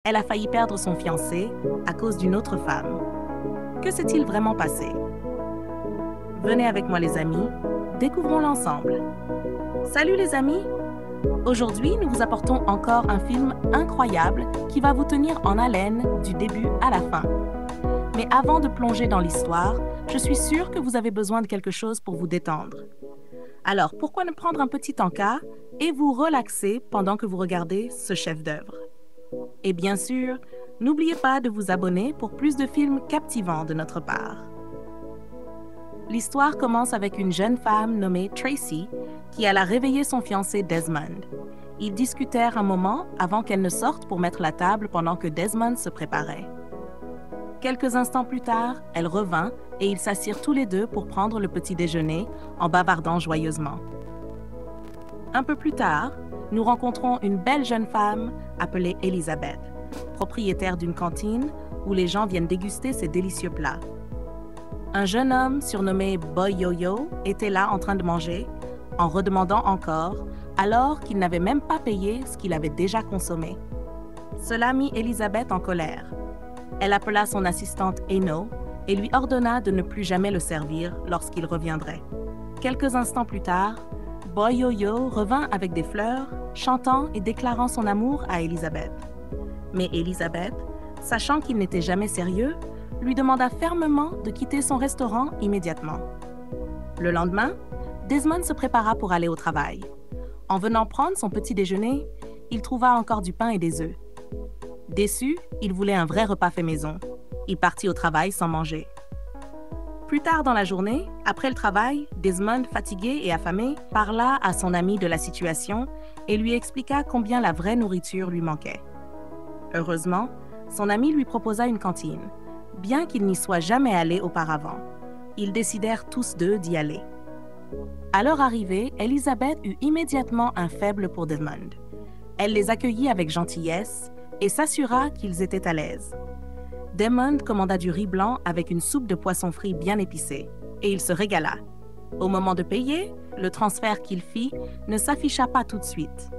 Elle a failli perdre son fiancé à cause d'une autre femme. Que s'est-il vraiment passé? Venez avec moi les amis, découvrons l'ensemble. Salut les amis! Aujourd'hui, nous vous apportons encore un film incroyable qui va vous tenir en haleine du début à la fin. Mais avant de plonger dans l'histoire, je suis sûre que vous avez besoin de quelque chose pour vous détendre. Alors, pourquoi ne prendre un petit encas et vous relaxer pendant que vous regardez ce chef-d'œuvre? Et bien sûr, n'oubliez pas de vous abonner pour plus de films captivants de notre part. L'histoire commence avec une jeune femme nommée Tracy qui alla réveiller son fiancé Desmond. Ils discutèrent un moment avant qu'elle ne sorte pour mettre la table pendant que Desmond se préparait. Quelques instants plus tard, elle revint et ils s'assirent tous les deux pour prendre le petit déjeuner en bavardant joyeusement. Un peu plus tard, nous rencontrons une belle jeune femme appelée Elizabeth, propriétaire d'une cantine où les gens viennent déguster ses délicieux plats. Un jeune homme surnommé Boy Yo-Yo était là en train de manger, en redemandant encore, alors qu'il n'avait même pas payé ce qu'il avait déjà consommé. Cela mit Elizabeth en colère. Elle appela son assistante Eno et lui ordonna de ne plus jamais le servir lorsqu'il reviendrait. Quelques instants plus tard, Boy Yo-Yo revint avec des fleurs, chantant et déclarant son amour à Elizabeth. Mais Elizabeth, sachant qu'il n'était jamais sérieux, lui demanda fermement de quitter son restaurant immédiatement. Le lendemain, Desmond se prépara pour aller au travail. En venant prendre son petit déjeuner, il trouva encore du pain et des œufs. Déçu, il voulait un vrai repas fait maison. Il partit au travail sans manger. Plus tard dans la journée, après le travail, Desmond, fatigué et affamé, parla à son ami de la situation et lui expliqua combien la vraie nourriture lui manquait. Heureusement, son ami lui proposa une cantine, bien qu'il n'y soit jamais allé auparavant. Ils décidèrent tous deux d'y aller. À leur arrivée, Elizabeth eut immédiatement un faible pour Desmond. Elle les accueillit avec gentillesse et s'assura qu'ils étaient à l'aise. Desmond commanda du riz blanc avec une soupe de poisson frit bien épicée, et il se régala. Au moment de payer, le transfert qu'il fit ne s'afficha pas tout de suite.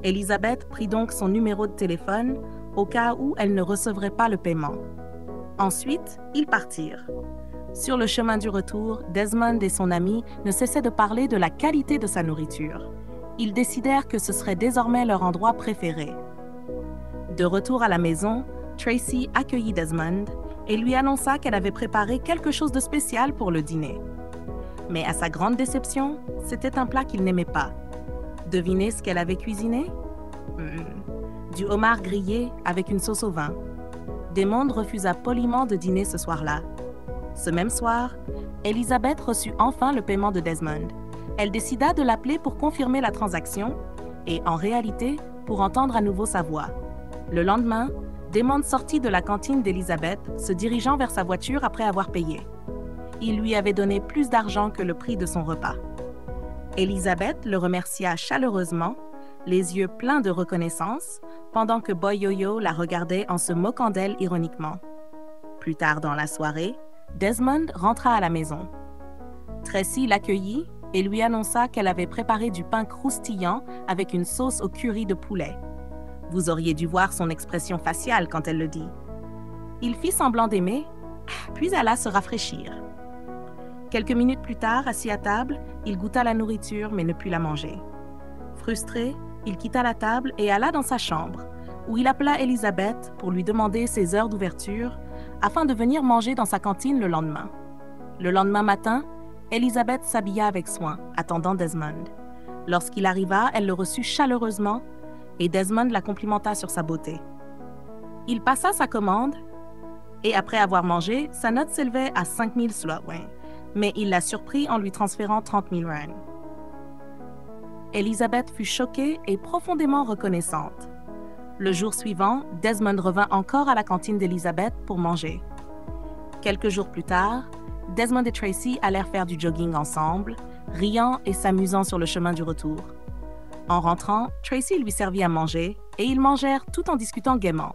Elizabeth prit donc son numéro de téléphone au cas où elle ne recevrait pas le paiement. Ensuite, ils partirent. Sur le chemin du retour, Desmond et son ami ne cessaient de parler de la qualité de sa nourriture. Ils décidèrent que ce serait désormais leur endroit préféré. De retour à la maison, Tracy accueillit Desmond et lui annonça qu'elle avait préparé quelque chose de spécial pour le dîner. Mais à sa grande déception, c'était un plat qu'il n'aimait pas. Devinez ce qu'elle avait cuisiné? Du homard grillé avec une sauce au vin. Desmond refusa poliment de dîner ce soir-là. Ce même soir, Elizabeth reçut enfin le paiement de Desmond. Elle décida de l'appeler pour confirmer la transaction et, en réalité, pour entendre à nouveau sa voix. Le lendemain, Desmond sortit de la cantine d'Elizabeth, se dirigeant vers sa voiture après avoir payé. Il lui avait donné plus d'argent que le prix de son repas. Elizabeth le remercia chaleureusement, les yeux pleins de reconnaissance, pendant que Boy Yo-Yo la regardait en se moquant d'elle ironiquement. Plus tard dans la soirée, Desmond rentra à la maison. Tracy l'accueillit et lui annonça qu'elle avait préparé du pain croustillant avec une sauce au curry de poulet. Vous auriez dû voir son expression faciale quand elle le dit. Il fit semblant d'aimer, puis alla se rafraîchir. Quelques minutes plus tard, assis à table, il goûta la nourriture mais ne put la manger. Frustré, il quitta la table et alla dans sa chambre, où il appela Elizabeth pour lui demander ses heures d'ouverture afin de venir manger dans sa cantine le lendemain. Le lendemain matin, Elizabeth s'habilla avec soin, attendant Desmond. Lorsqu'il arriva, elle le reçut chaleureusement et Desmond la complimenta sur sa beauté. Il passa sa commande et après avoir mangé, sa note s'élevait à 5 000 slotwing, mais il la surprit en lui transférant 30 000 rand. Elizabeth fut choquée et profondément reconnaissante. Le jour suivant, Desmond revint encore à la cantine d'Elizabeth pour manger. Quelques jours plus tard, Desmond et Tracy allèrent faire du jogging ensemble, riant et s'amusant sur le chemin du retour. En rentrant, Tracy lui servit à manger et ils mangèrent tout en discutant gaiement.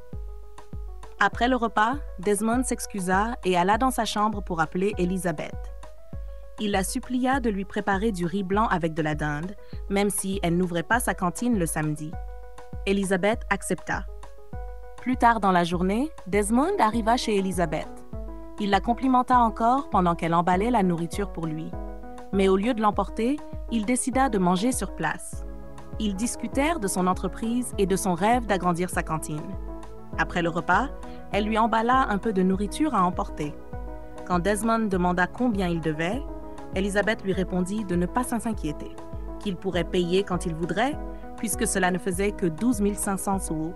Après le repas, Desmond s'excusa et alla dans sa chambre pour appeler Elizabeth. Il la supplia de lui préparer du riz blanc avec de la dinde, même si elle n'ouvrait pas sa cantine le samedi. Elizabeth accepta. Plus tard dans la journée, Desmond arriva chez Elizabeth. Il la complimenta encore pendant qu'elle emballait la nourriture pour lui. Mais au lieu de l'emporter, il décida de manger sur place. Ils discutèrent de son entreprise et de son rêve d'agrandir sa cantine. Après le repas, elle lui emballa un peu de nourriture à emporter. Quand Desmond demanda combien il devait, Elizabeth lui répondit de ne pas s'inquiéter, qu'il pourrait payer quand il voudrait, puisque cela ne faisait que 12 500 sous.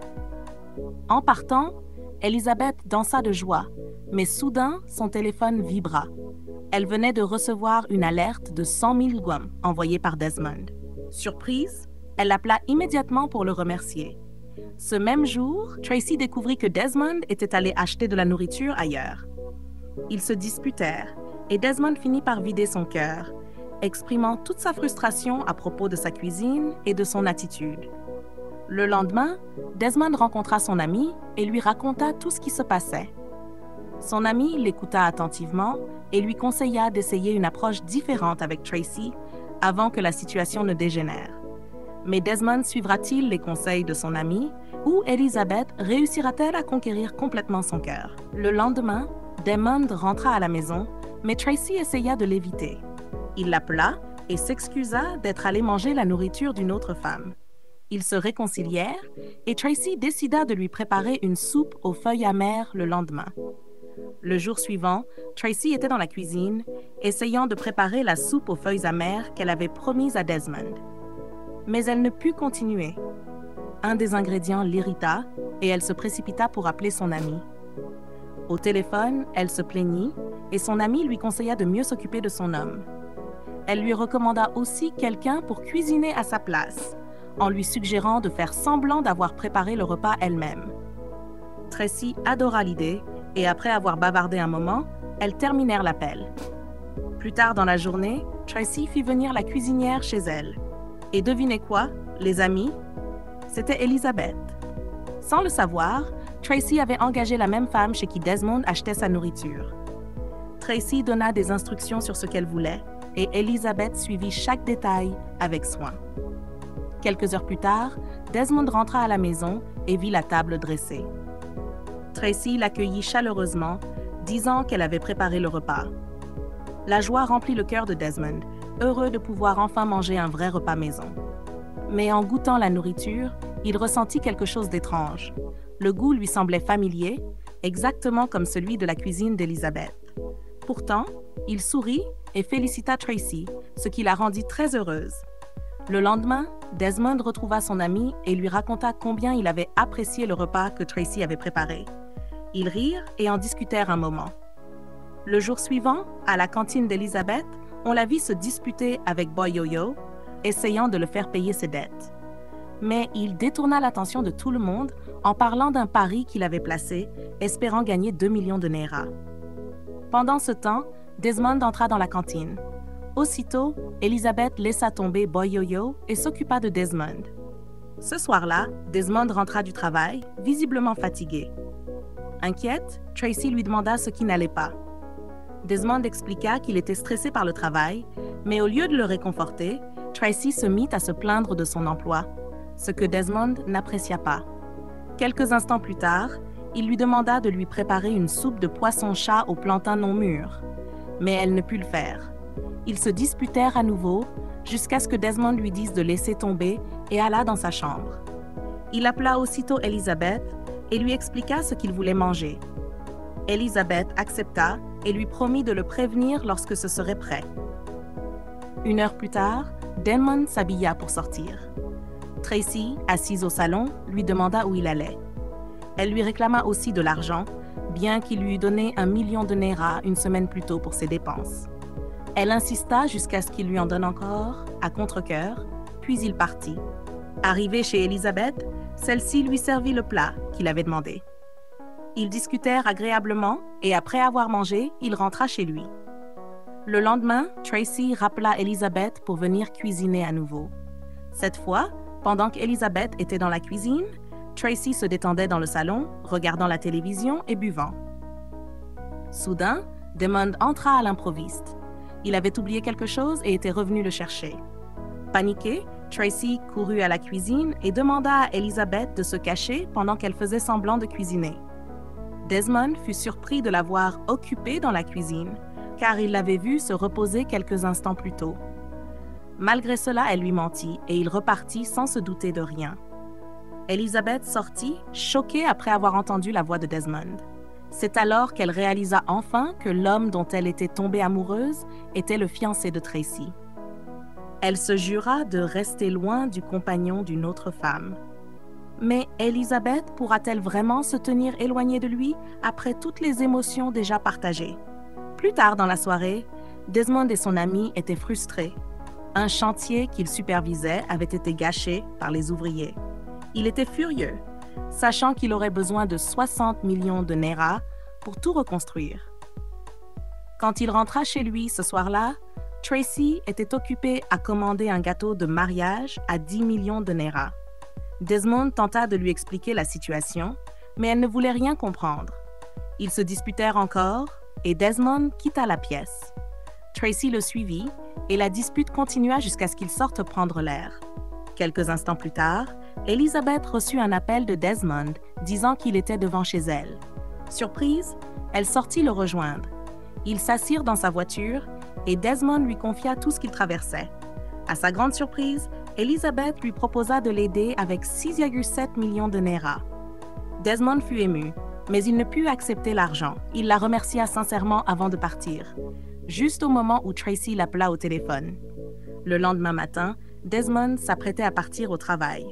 En partant, Elizabeth dansa de joie, mais soudain, son téléphone vibra. Elle venait de recevoir une alerte de 100 000 guam envoyée par Desmond. Surprise, elle l'appela immédiatement pour le remercier. Ce même jour, Tracy découvrit que Desmond était allé acheter de la nourriture ailleurs. Ils se disputèrent et Desmond finit par vider son cœur, exprimant toute sa frustration à propos de sa cuisine et de son attitude. Le lendemain, Desmond rencontra son ami et lui raconta tout ce qui se passait. Son ami l'écouta attentivement et lui conseilla d'essayer une approche différente avec Tracy avant que la situation ne dégénère. Mais Desmond suivra-t-il les conseils de son ami ou Elizabeth réussira-t-elle à conquérir complètement son cœur? Le lendemain, Desmond rentra à la maison, mais Tracy essaya de l'éviter. Il l'appela et s'excusa d'être allé manger la nourriture d'une autre femme. Ils se réconcilièrent et Tracy décida de lui préparer une soupe aux feuilles amères le lendemain. Le jour suivant, Tracy était dans la cuisine, essayant de préparer la soupe aux feuilles amères qu'elle avait promise à Desmond. Mais elle ne put continuer. Un des ingrédients l'irrita et elle se précipita pour appeler son amie. Au téléphone, elle se plaignit et son amie lui conseilla de mieux s'occuper de son homme. Elle lui recommanda aussi quelqu'un pour cuisiner à sa place, en lui suggérant de faire semblant d'avoir préparé le repas elle-même. Tracy adora l'idée et après avoir bavardé un moment, elles terminèrent l'appel. Plus tard dans la journée, Tracy fit venir la cuisinière chez elle. Et devinez quoi, les amis? C'était Elizabeth. Sans le savoir, Tracy avait engagé la même femme chez qui Desmond achetait sa nourriture. Tracy donna des instructions sur ce qu'elle voulait et Elizabeth suivit chaque détail avec soin. Quelques heures plus tard, Desmond rentra à la maison et vit la table dressée. Tracy l'accueillit chaleureusement, disant qu'elle avait préparé le repas. La joie remplit le cœur de Desmond, heureux de pouvoir enfin manger un vrai repas maison. Mais en goûtant la nourriture, il ressentit quelque chose d'étrange. Le goût lui semblait familier, exactement comme celui de la cuisine d'Elizabeth. Pourtant, il sourit et félicita Tracy, ce qui la rendit très heureuse. Le lendemain, Desmond retrouva son ami et lui raconta combien il avait apprécié le repas que Tracy avait préparé. Ils rirent et en discutèrent un moment. Le jour suivant, à la cantine d'Elizabeth, on la vit se disputer avec Boy Yo-Yo, essayant de le faire payer ses dettes. Mais il détourna l'attention de tout le monde en parlant d'un pari qu'il avait placé, espérant gagner 2 millions de Naira. Pendant ce temps, Desmond entra dans la cantine. Aussitôt, Elizabeth laissa tomber Boy Yo-Yo et s'occupa de Desmond. Ce soir-là, Desmond rentra du travail, visiblement fatigué. Inquiète, Tracy lui demanda ce qui n'allait pas. Desmond expliqua qu'il était stressé par le travail, mais au lieu de le réconforter, Tracy se mit à se plaindre de son emploi, ce que Desmond n'apprécia pas. Quelques instants plus tard, il lui demanda de lui préparer une soupe de poisson-chat au plantain non mûr, mais elle ne put le faire. Ils se disputèrent à nouveau jusqu'à ce que Desmond lui dise de laisser tomber et alla dans sa chambre. Il appela aussitôt Elizabeth et lui expliqua ce qu'il voulait manger. Elizabeth accepta et lui promit de le prévenir lorsque ce serait prêt. 1 heure plus tard, Desmond s'habilla pour sortir. Tracy, assise au salon, lui demanda où il allait. Elle lui réclama aussi de l'argent, bien qu'il lui eût donné 1 million de Naira une semaine plus tôt pour ses dépenses. Elle insista jusqu'à ce qu'il lui en donne encore, à contre-cœur, puis il partit. Arrivé chez Elizabeth, celle-ci lui servit le plat qu'il avait demandé. Ils discutèrent agréablement et après avoir mangé, il rentra chez lui. Le lendemain, Tracy rappela Elizabeth pour venir cuisiner à nouveau. Cette fois, pendant qu'Elizabeth était dans la cuisine, Tracy se détendait dans le salon, regardant la télévision et buvant. Soudain, Desmond entra à l'improviste. Il avait oublié quelque chose et était revenu le chercher. Paniqué, Tracy courut à la cuisine et demanda à Elizabeth de se cacher pendant qu'elle faisait semblant de cuisiner. Desmond fut surpris de la voir occupée dans la cuisine, car il l'avait vue se reposer quelques instants plus tôt. Malgré cela, elle lui mentit et il repartit sans se douter de rien. Elizabeth sortit, choquée après avoir entendu la voix de Desmond. C'est alors qu'elle réalisa enfin que l'homme dont elle était tombée amoureuse était le fiancé de Tracy. Elle se jura de rester loin du compagnon d'une autre femme. Mais Elizabeth pourra-t-elle vraiment se tenir éloignée de lui après toutes les émotions déjà partagées? Plus tard dans la soirée, Desmond et son ami étaient frustrés. Un chantier qu'il supervisait avait été gâché par les ouvriers. Il était furieux, sachant qu'il aurait besoin de 60 millions de Naira pour tout reconstruire. Quand il rentra chez lui ce soir-là, Tracy était occupée à commander un gâteau de mariage à 10 millions de Naira. Desmond tenta de lui expliquer la situation, mais elle ne voulait rien comprendre. Ils se disputèrent encore et Desmond quitta la pièce. Tracy le suivit et la dispute continua jusqu'à ce qu'ils sortent prendre l'air. Quelques instants plus tard, Elizabeth reçut un appel de Desmond disant qu'il était devant chez elle. Surprise, elle sortit le rejoindre. Ils s'assirent dans sa voiture et Desmond lui confia tout ce qu'il traversait. À sa grande surprise, Elizabeth lui proposa de l'aider avec 6,7 millions de Naira. Desmond fut ému, mais il ne put accepter l'argent. Il la remercia sincèrement avant de partir, juste au moment où Tracy l'appela au téléphone. Le lendemain matin, Desmond s'apprêtait à partir au travail.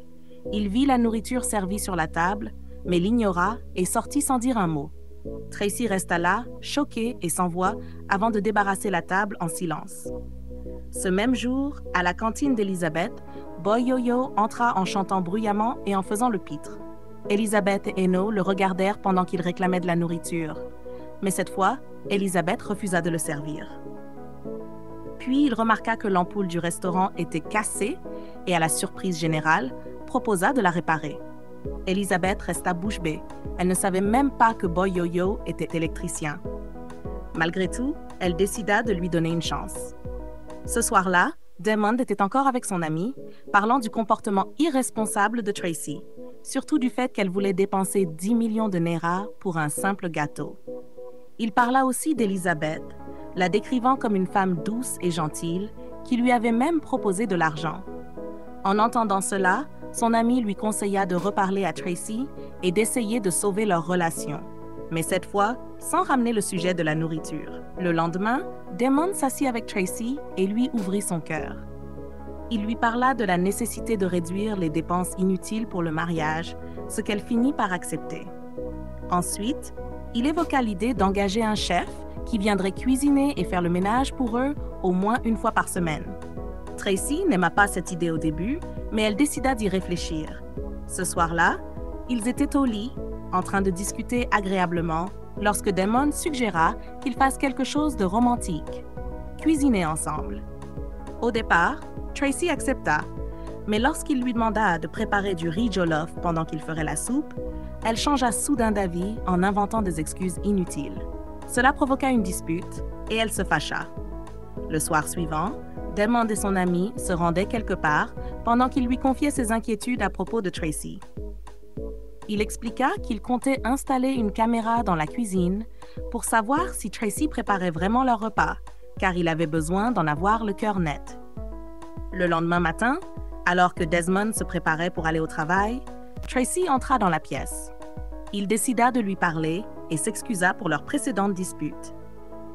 Il vit la nourriture servie sur la table, mais l'ignora et sortit sans dire un mot. Tracy resta là, choquée et sans voix, avant de débarrasser la table en silence. Ce même jour, à la cantine d'Elizabeth, Boy Yo-Yo entra en chantant bruyamment et en faisant le pitre. Elizabeth et Eno le regardèrent pendant qu'il réclamait de la nourriture. Mais cette fois, Elizabeth refusa de le servir. Puis il remarqua que l'ampoule du restaurant était cassée et, à la surprise générale, proposa de la réparer. Elizabeth resta bouche bée. Elle ne savait même pas que Boy Yo-Yo était électricien. Malgré tout, elle décida de lui donner une chance. Ce soir-là, Desmond était encore avec son ami, parlant du comportement irresponsable de Tracy, surtout du fait qu'elle voulait dépenser 10 millions de Naira pour un simple gâteau. Il parla aussi d'Elizabeth, la décrivant comme une femme douce et gentille, qui lui avait même proposé de l'argent. En entendant cela, son ami lui conseilla de reparler à Tracy et d'essayer de sauver leur relation, mais cette fois, sans ramener le sujet de la nourriture. Le lendemain, Desmond s'assit avec Tracy et lui ouvrit son cœur. Il lui parla de la nécessité de réduire les dépenses inutiles pour le mariage, ce qu'elle finit par accepter. Ensuite, il évoqua l'idée d'engager un chef qui viendrait cuisiner et faire le ménage pour eux au moins une fois par semaine. Tracy n'aima pas cette idée au début, mais elle décida d'y réfléchir. Ce soir-là, ils étaient au lit, en train de discuter agréablement, lorsque Desmond suggéra qu'ils fassent quelque chose de romantique, cuisiner ensemble. Au départ, Tracy accepta, mais lorsqu'il lui demanda de préparer du riz jollof pendant qu'il ferait la soupe, elle changea soudain d'avis en inventant des excuses inutiles. Cela provoqua une dispute et elle se fâcha. Le soir suivant, Desmond et son ami se rendaient quelque part pendant qu'il lui confiait ses inquiétudes à propos de Tracy. Il expliqua qu'il comptait installer une caméra dans la cuisine pour savoir si Tracy préparait vraiment leur repas, car il avait besoin d'en avoir le cœur net. Le lendemain matin, alors que Desmond se préparait pour aller au travail, Tracy entra dans la pièce. Il décida de lui parler et s'excusa pour leur précédente dispute.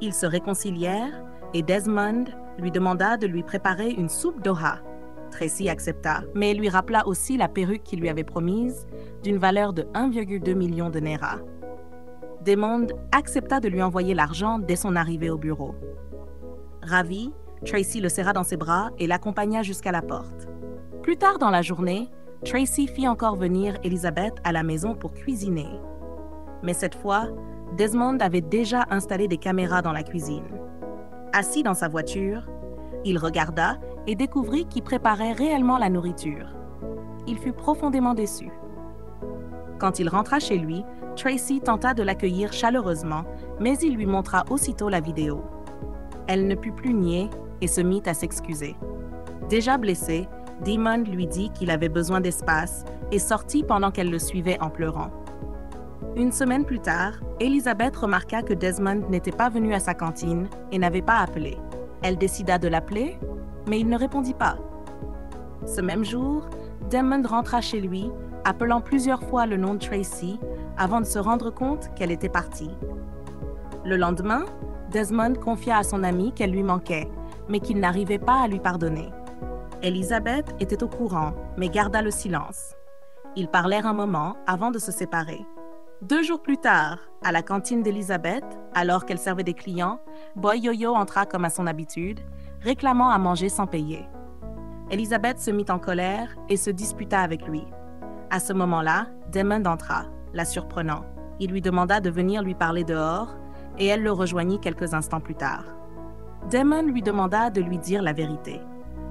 Ils se réconcilièrent et Desmond lui demanda de lui préparer une soupe d'oha. Tracy accepta, mais lui rappela aussi la perruque qu'il lui avait promise, d'une valeur de 1,2 million de Naira. Desmond accepta de lui envoyer l'argent dès son arrivée au bureau. Ravie, Tracy le serra dans ses bras et l'accompagna jusqu'à la porte. Plus tard dans la journée, Tracy fit encore venir Elizabeth à la maison pour cuisiner. Mais cette fois, Desmond avait déjà installé des caméras dans la cuisine. Assis dans sa voiture, il regarda et découvrit qu'il préparait réellement la nourriture. Il fut profondément déçu. Quand il rentra chez lui, Tracy tenta de l'accueillir chaleureusement, mais il lui montra aussitôt la vidéo. Elle ne put plus nier et se mit à s'excuser. Déjà blessée, Damon lui dit qu'il avait besoin d'espace et sortit pendant qu'elle le suivait en pleurant. Une semaine plus tard, Elizabeth remarqua que Desmond n'était pas venu à sa cantine et n'avait pas appelé. Elle décida de l'appeler, mais il ne répondit pas. Ce même jour, Desmond rentra chez lui, appelant plusieurs fois le nom de Tracy avant de se rendre compte qu'elle était partie. Le lendemain, Desmond confia à son ami qu'elle lui manquait, mais qu'il n'arrivait pas à lui pardonner. Elizabeth était au courant, mais garda le silence. Ils parlèrent un moment avant de se séparer. 2 jours plus tard, à la cantine d'Elizabeth, alors qu'elle servait des clients, Boy Yo-Yo entra comme à son habitude, réclamant à manger sans payer. Elizabeth se mit en colère et se disputa avec lui. À ce moment-là, Damon entra, la surprenant. Il lui demanda de venir lui parler dehors et elle le rejoignit quelques instants plus tard. Damon lui demanda de lui dire la vérité.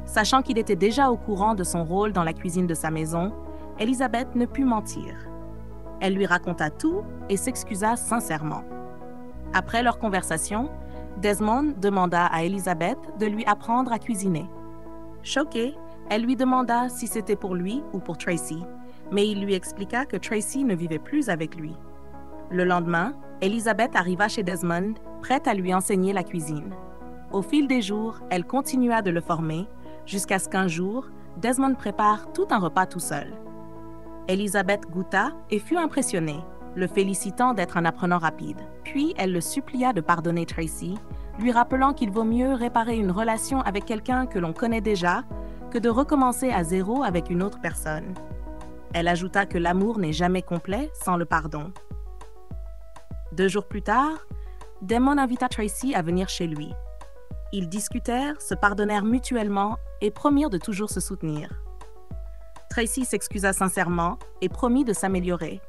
Sachant qu'il était déjà au courant de son rôle dans la cuisine de sa maison, Elizabeth ne put mentir. Elle lui raconta tout et s'excusa sincèrement. Après leur conversation, Desmond demanda à Elizabeth de lui apprendre à cuisiner. Choquée, elle lui demanda si c'était pour lui ou pour Tracy, mais il lui expliqua que Tracy ne vivait plus avec lui. Le lendemain, Elizabeth arriva chez Desmond, prête à lui enseigner la cuisine. Au fil des jours, elle continua de le former, jusqu'à ce qu'un jour, Desmond prépare tout un repas tout seul. Elizabeth goûta et fut impressionnée, le félicitant d'être un apprenant rapide. Puis elle le supplia de pardonner Tracy, lui rappelant qu'il vaut mieux réparer une relation avec quelqu'un que l'on connaît déjà que de recommencer à zéro avec une autre personne. Elle ajouta que l'amour n'est jamais complet sans le pardon. 2 jours plus tard, Damon invita Tracy à venir chez lui. Ils discutèrent, se pardonnèrent mutuellement et promirent de toujours se soutenir. Tracy s'excusa sincèrement et promit de s'améliorer.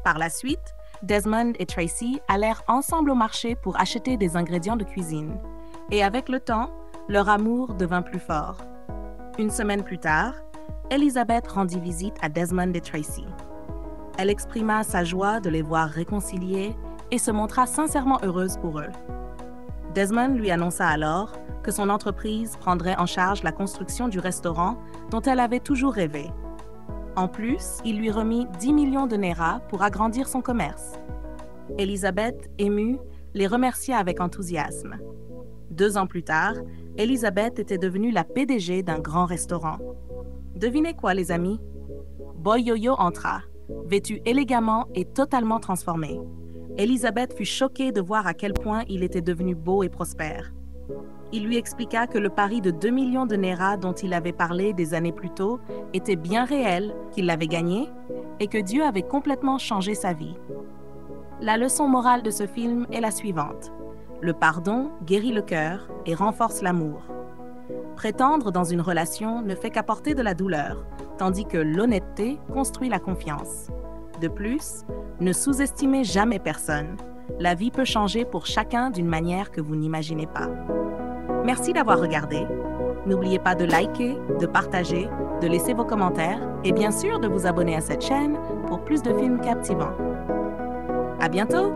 Par la suite, Desmond et Tracy allèrent ensemble au marché pour acheter des ingrédients de cuisine. Et avec le temps, leur amour devint plus fort. Une semaine plus tard, Elizabeth rendit visite à Desmond et Tracy. Elle exprima sa joie de les voir réconciliés et se montra sincèrement heureuse pour eux. Desmond lui annonça alors que son entreprise prendrait en charge la construction du restaurant dont elle avait toujours rêvé. En plus, il lui remit 10 millions de Naira pour agrandir son commerce. Elizabeth, émue, les remercia avec enthousiasme. 2 ans plus tard, Elizabeth était devenue la PDG d'un grand restaurant. Devinez quoi, les amis? Boy Yo-Yo entra, vêtu élégamment et totalement transformé. Elizabeth fut choquée de voir à quel point il était devenu beau et prospère. Il lui expliqua que le pari de 2 millions de Naira dont il avait parlé des années plus tôt était bien réel, qu'il l'avait gagné et que Dieu avait complètement changé sa vie. La leçon morale de ce film est la suivante. Le pardon guérit le cœur et renforce l'amour. Prétendre dans une relation ne fait qu'apporter de la douleur, tandis que l'honnêteté construit la confiance. De plus, ne sous-estimez jamais personne. La vie peut changer pour chacun d'une manière que vous n'imaginez pas. Merci d'avoir regardé. N'oubliez pas de liker, de partager, de laisser vos commentaires et bien sûr de vous abonner à cette chaîne pour plus de films captivants. À bientôt!